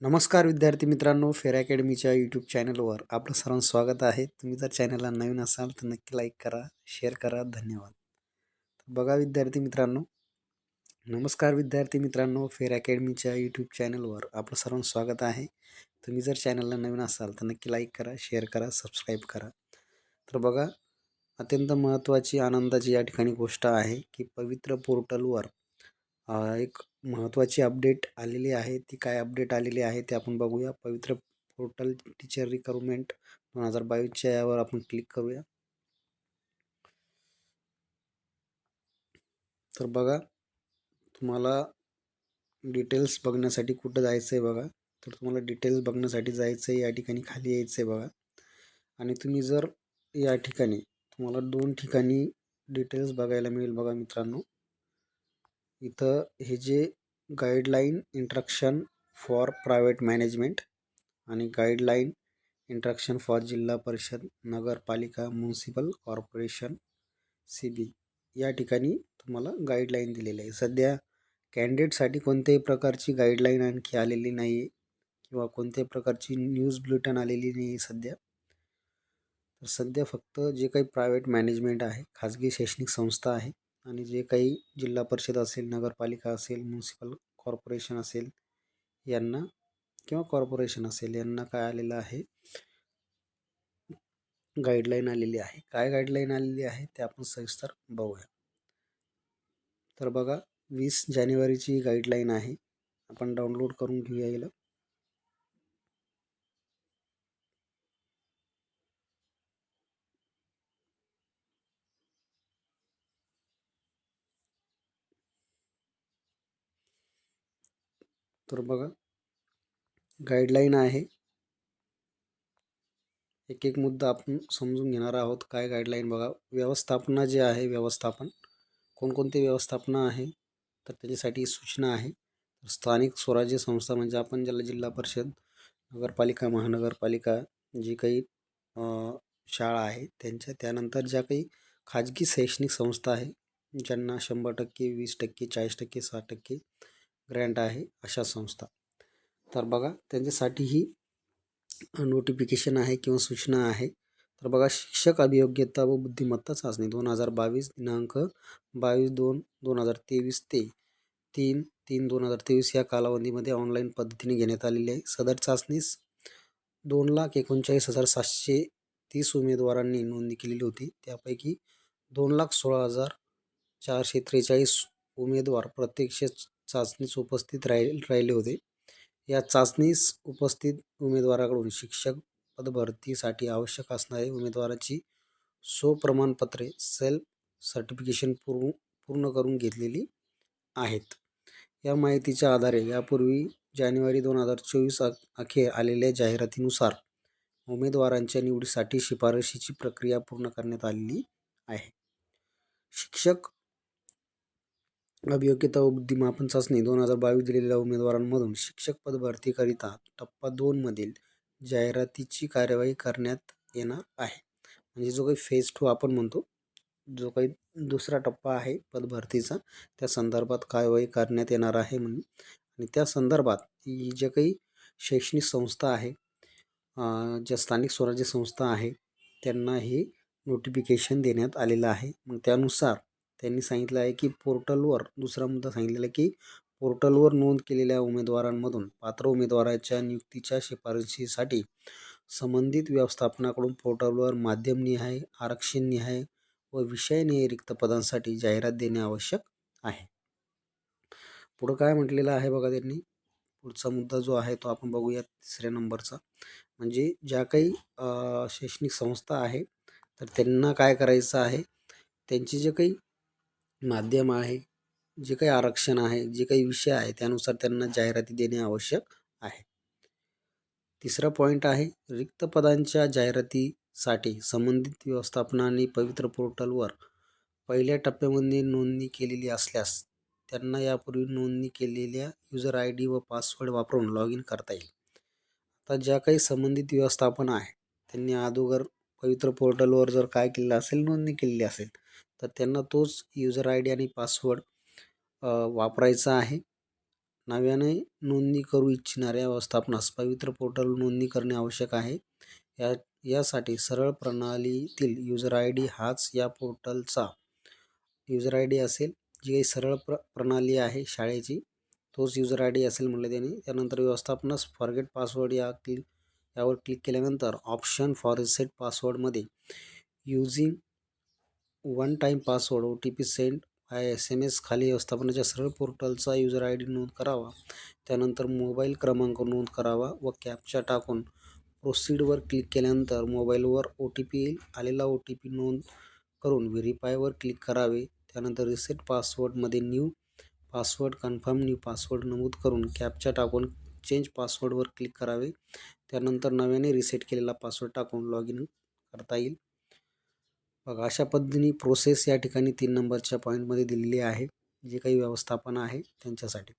नमस्कार विद्यार्थी मित्रांनो, फेअर अकॅडमीच्या यूट्यूब चॅनलवर आपलं सर्वांचं स्वागत आहे. तुम्ही जर चॅनलला नवीन असाल तर नक्की लाईक करा, शेअर करा. धन्यवाद. तर बघा विद्यार्थी मित्रांनो, फेअर अकॅडमीच्या यूट्यूब चॅनलवर आपलं सर्वांचं स्वागत आहे. तुम्ही जर चॅनलला नवीन असाल तर नक्की लाईक करा, शेअर करा, सबस्क्राईब करा. तर बघा, अत्यंत महत्त्वाची आनंदाची या ठिकाणी गोष्ट आहे की पवित्र पोर्टलवर एक महत्त्वाची अपडेट आलेली आहे. ती काय अपडेट आलेली आहे ते आपण बघूया. पवित्र पोर्टल टीचर रिक्रुटमेंट 2022च्या यावर आपण क्लिक करूया. तर बघा, तुम्हाला डिटेल्स बघण्यासाठी कुठं जायचं आहे बघा. तर तुम्हाला डिटेल्स बघण्यासाठी जायचं आहे, या ठिकाणी खाली यायचं आहे बघा. आणि तुम्ही जर या ठिकाणी तुम्हाला 2 ठिकाणी डिटेल्स बघायला मिळेल बघा मित्रांनो. इथं हे जे guideline instruction for private management आणि गाईडलाईन इंस्ट्रक्शन फॉर जिल्हा परिषद, नगरपालिका, म्युनिसिपल कॉर्पोरेशन, CB या ठिकाणी तुम्हाला गाईडलाईन दिलेली आहे. सध्या कॅन्डिडेटसाठी कोणत्याही प्रकारची गाईडलाईन आणखी आलेली नाही आहे किंवा कोणत्याही प्रकारची न्यूज बुलेटिन आलेली नाही आहे सध्या. तर सध्या फक्त जे काही प्रायव्हेट मॅनेजमेंट आहे, खाजगी शैक्षणिक संस्था आहे आणि जे काही जिल्हा परिषद असेल, नगरपालिका असेल, म्युनिसिपल कॉर्पोरेशन असेल यांना किंवा कॉर्पोरेशन असेल यांना काय आलेलं आहे, गाईडलाईन आलेली आहे. काय गाईडलाईन आलेली आहे ते आपण सविस्तर बघूया. तर बघा, 20 जानेवारीची गाईडलाईन आहे. आपण डाउनलोड करून घेऊया याला. तर बघा, गाईडलाईन आहे. एक एक मुद्दा आपण समजून घेणार आहोत. काय गाईडलाईन बघा, व्यवस्थापना जे आहे, व्यवस्थापन कोणकोणते व्यवस्थापना आहे तर त्याच्यासाठी सूचना आहे. स्थानिक स्वराज्य संस्था म्हणजे आपण ज्याला जिल्हा परिषद, नगरपालिका, महानगरपालिका जी काही शाळा आहे त्यांच्या, त्यानंतर ज्या काही खाजगी शैक्षणिक संस्था आहे ज्यांना 100%, 20%, 40%, 60% ग्रँट आहे, अशा संस्था. तर बघा, त्यांच्यासाठीही नोटिफिकेशन आहे किंवा सूचना आहे. तर बघा, शिक्षक अभियोग्यता व बुद्धिमत्ता चाचणी 2022 दिनांक 22/2/2023 ते 3/3/2023 या कालावधीमध्ये ऑनलाईन पद्धतीने घेण्यात आलेली आहे. सदर चाचणीस 2,39,730 उमेदवारांनी नोंदणी केलेली होती. त्यापैकी 2,16,443 उमेदवार प्रत्यक्ष चाचणीस उपस्थित राहिले होते. या चाचणीस उपस्थित उमेदवाराकडून शिक्षक पदभरतीसाठी आवश्यक असणारे उमेदवाराची स्वप्रमाणपत्रे सेल्फ सर्टिफिकेशन पूर्ण करून घेतलेली आहेत. या माहितीच्या आधारे यापूर्वी जानेवारी 2024 अखेर आलेल्या जाहिरातीनुसार उमेदवारांच्या निवडीसाठी शिफारशीची प्रक्रिया पूर्ण करण्यात आलेली आहे. शिक्षक अभियोग्यता व बुद्धिमापन चाचणी 2022 दिलेल्या उमेदवारांमधून शिक्षक पद भरतीकरिता टप्पा 2 मधील जाहिरातीची कार्यवाही करण्यात येणार आहे. म्हणजे जो काही फेज 2 आपण म्हणतो, जो काही दुसरा टप्पा आहे पदभरतीचा, त्या संदर्भात कार्यवाही करण्यात येणार आहे म्हणून. आणि त्या संदर्भात ही जे काही शैक्षणिक संस्था आहे, ज्या स्थानिक स्वराज्य संस्था आहे, त्यांना हे नोटिफिकेशन देण्यात आलेलं आहे. मग त्यानुसार त्यांनी सांगितलं आहे की पोर्टलवर, दुसरा मुद्दा सांगितलेला की पोर्टलवर नोंद केलेल्या उमेदवारांमधून पात्र उमेदवाराच्या नियुक्तीच्या शिफारशीसाठी संबंधित व्यवस्थापनाकडून पोर्टलवर माध्यमनिहाय, आरक्षणनिहाय व विषयनिहाय रिक्त पदांसाठी जाहिरात देणे आवश्यक आहे. पुढं काय म्हटलेलं आहे बघा त्यांनी. पुढचा मुद्दा जो आहे तो आपण बघूया, 3ऱ्या नंबरचा. म्हणजे ज्या काही शैक्षणिक संस्था आहे तर त्यांना काय करायचं आहे, त्यांची जे काही माध्यम आहे, जे काही आरक्षण आहे, जे काही विषय आहे त्यानुसार त्यांना जाहिराती देणे आवश्यक आहे. 3रा पॉईंट आहे, रिक्त पदांच्या जाहिरातीसाठी संबंधित व्यवस्थापनाने पवित्र पोर्टलवर पहिल्या टप्प्यामध्ये नोंदणी केलेली असल्यास त्यांना यापूर्वी नोंदणी केलेल्या युजर ID व पासवर्ड वापरून लॉग इन करता येईल. आता ज्या काही संबंधित व्यवस्थापन आहे त्यांनी अगोदर पवित्र पोर्टलवर जर काय केलेलं असेल, नोंदणी केलेली असेल, तर त्यांना तोच युजर ID आणि पासवर्ड वापरायचा आहे. नव्याने नोंदणी करू इच्छिणाऱ्या व्यवस्थापनास पवित्र पोर्टल नोंदणी करणे आवश्यक आहे. यासाठी सरळ प्रणालीतील युजर आय डी हाच या पोर्टलचा युजर आय डी असेल. जी काही सरळ प्रणाली आहे शाळेची तोच युजर आय डी असेल म्हटलं त्याने. त्यानंतर व्यवस्थापनास फॉरगेट पासवर्ड यावर क्लिक केल्यानंतर ऑप्शन फॉर रिसेट पासवर्डमध्ये using one time password OTP send by SMS खाली व्यवस्थापनाच्या सरळ पोर्टलचा युजर आय डी नोंद करावा. त्यानंतर मोबाईल क्रमांक नोंद करावा व कॅप्चा टाकून प्रोसीडवर क्लिक केल्यानंतर मोबाईलवर OTP येईल. आलेला OTP नोंद करून व्हेरीफायवर क्लिक करावे. त्यानंतर रिसेट पासवर्डमध्ये new password confirm new password नमूद करून कॅप्चा टाकून चेंज पासवर्डवर क्लिक करावे. त्यानंतर नव्याने रिसेट केलेला पासवर्ड टाकून लॉग इन करता येईल. बघा अशा पद्धतीने प्रोसेस या ठिकाणी 3 नंबरच्या पॉईंटमध्ये दिलेली आहे. जे काही व्यवस्थापन आहे त्यांच्यासाठी.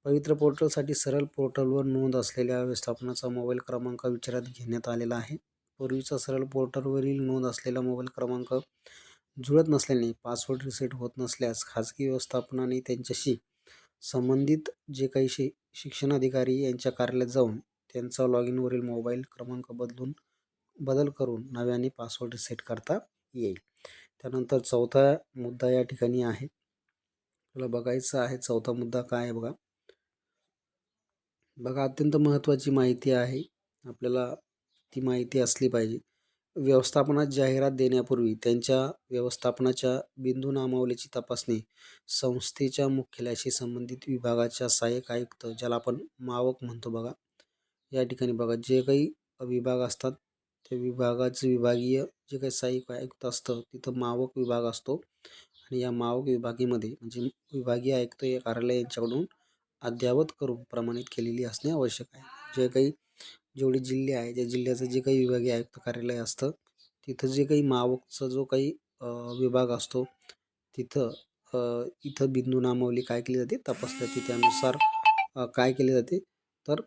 पवित्र पोर्टलसाठी सरळ पोर्टलवर नोंद असलेल्या व्यवस्थापनाचा मोबाईल क्रमांक विचारात घेण्यात आलेला आहे. पूर्वीचा सरळ पोर्टलवरील नोंद असलेला मोबाईल क्रमांक जुळत नसल्याने पासवर्ड रिसेट होत नसल्यास खाजगी व्यवस्थापनाने त्यांच्याशी संबंधित जे काही शिक्षणाधिकारी यांच्या कार्यालयात जाऊन त्यांचा लॉग इनवरील मोबाईल क्रमांक बदल करून नव्याने पासवर्ड रिसेट करता येईल. त्यानंतर चौथा मुद्दा या ठिकाणी आहे. तुला बघायचं आहे चौथा मुद्दा काय आहे बघा. अत्यंत महत्त्वाची माहिती आहे. आपल्याला ती माहिती असली पाहिजे. व्यवस्थापनात जाहिरात देण्यापूर्वी त्यांच्या व्यवस्थापनाच्या बिंदू नामावलीची तपासणी संस्थेच्या मुख्यालयाशी संबंधित विभागाच्या सहाय्यक आयुक्त ज्याला आपण मावक म्हणतो बघा. या ठिकाणी बघा जे काही विभाग असतात त्या विभागाचं विभागीय जे काही सहाय्यक आयुक्त असतं तिथं मावक विभाग असतो. आणि या मावक विभागामध्ये म्हणजे विभागीय आयुक्त या कार्यालय यांच्याकडून अद्ययावत करून प्रमाणित केलेली असणे आवश्यक आहे. जे काही जेवढे जिल्हे आहे त्या जिल्ह्याचं जे काही विभागीय आयुक्त कार्यालय असतं तिथं जे काही मावकचा जो काही विभाग असतो तिथं इथं बिंदू नामावली काय केली जाते तपासली जाते. त्यानुसार काय केले जाते तर